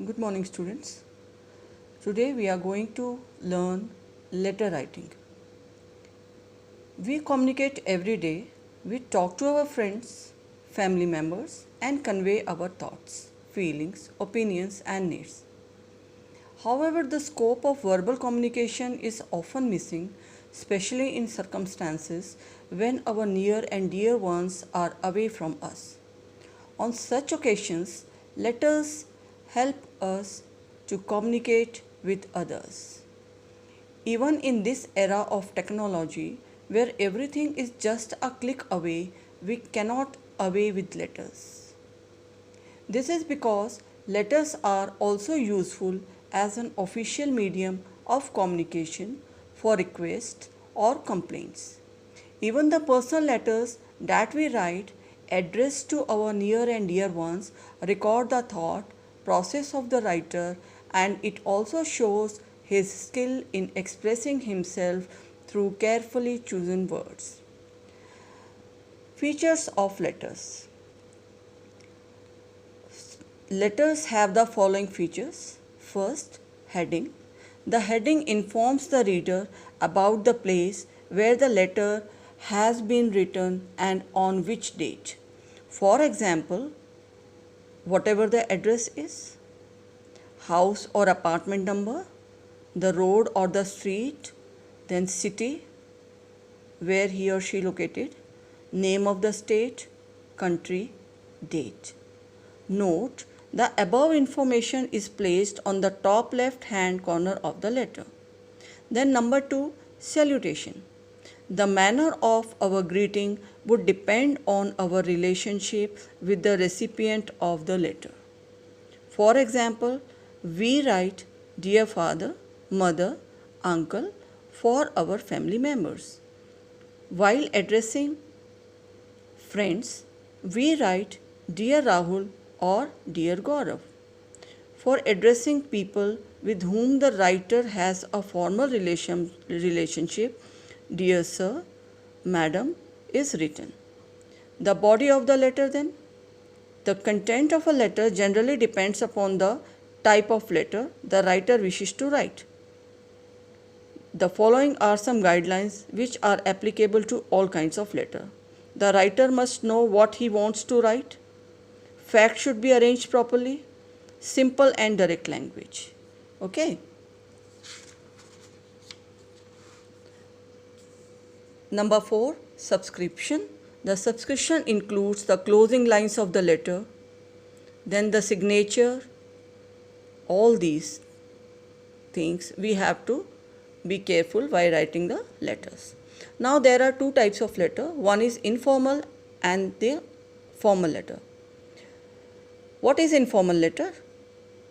Good morning, students. Today we are going to learn letter writing. We communicate every day. We talk to our friends, family members, and convey our thoughts, feelings, opinions, and needs. However, the scope of verbal communication is often missing, especially in circumstances when our near and dear ones are away from us. On such occasions, letters help us to communicate with others. Even in this era of technology, where everything is just a click away, we cannot away with letters. This is because letters are also useful as an official medium of communication for requests or complaints. Even the personal letters that we write addressed to our near and dear ones record the thought process of the writer, and it also shows his skill in expressing himself through carefully chosen words. Features of letters. Letters have the following features. First, heading. The heading informs the reader about the place where the letter has been written and on which date. For example, whatever the address is, house or apartment number, the road or the street, then city where he or she located, name of the state, country, date. Note, the above information is placed on the top left hand corner of the letter. Then number 2, salutation. The manner of our greeting would depend on our relationship with the recipient of the letter. For example, we write Dear Father, Mother, Uncle for our family members. While addressing friends, we write Dear Rahul or Dear Gaurav. For addressing people with whom the writer has a formal relationship, Dear Sir, Madam is written. The body of the letter then. The content of a letter generally depends upon the type of letter the writer wishes to write. The following are some guidelines which are applicable to all kinds of letter. The writer must know what he wants to write. Facts should be arranged properly. Simple and direct language. Okay. Number 4, subscription. The subscription includes the closing lines of the letter, then the signature. All these things we have to be careful while writing the letters. Now there are two types of letter. One is informal and the formal letter. What is informal letter?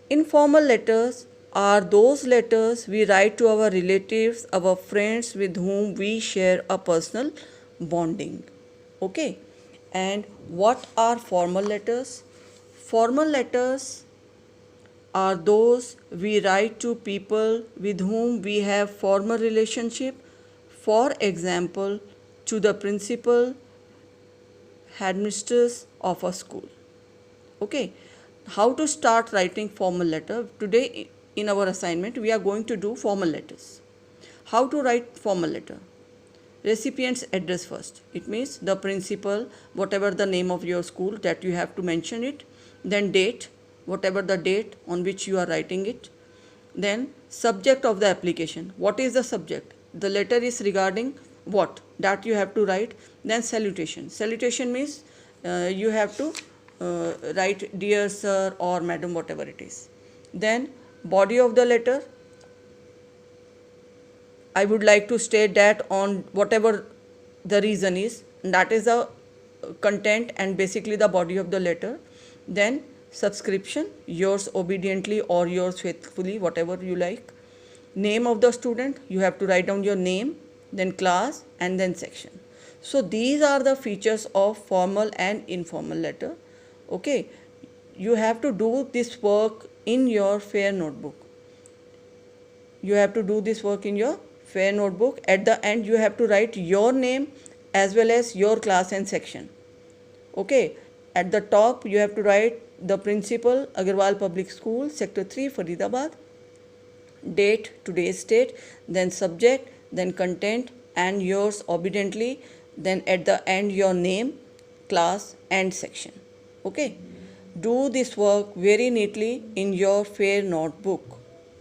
Informal letters are those letters we write to our relatives, our friends with whom we share a personal bonding. Okay. And what are formal letters? Formal letters are those we write to people with whom we have formal relationship. For example, to the principal, headmistress of a school. Okay. How to start writing formal letter? Today in our assignment we are going to do formal letters. How to write formal letter? Recipient's address first. It means the principal, whatever the name of your school, that you have to mention it. Then date, whatever the date on which you are writing it. Then subject of the application. What is the subject? The letter is regarding what? That you have to write. Then salutation. Salutation means you have to write Dear Sir or Madam, whatever it is. Then body of the letter. I would like to state that on whatever the reason is, that is the content and basically the body of the letter. Then subscription, yours obediently or yours faithfully, whatever you like. Name of the student, you have to write down your name, then class, and then section. So these are the features of formal and informal letter. Okay, you have to do this work in your fair notebook. You have to do this work in your fair notebook. At the end you have to write your name as well as your class and section. Okay, at the top you have to write the principal, Agarwal Public School, Sector 3, Faridabad. Date, today's date, then subject, then content, and yours obediently, then at the end your name, class, and section. Okay. Do this work very neatly in your fair notebook.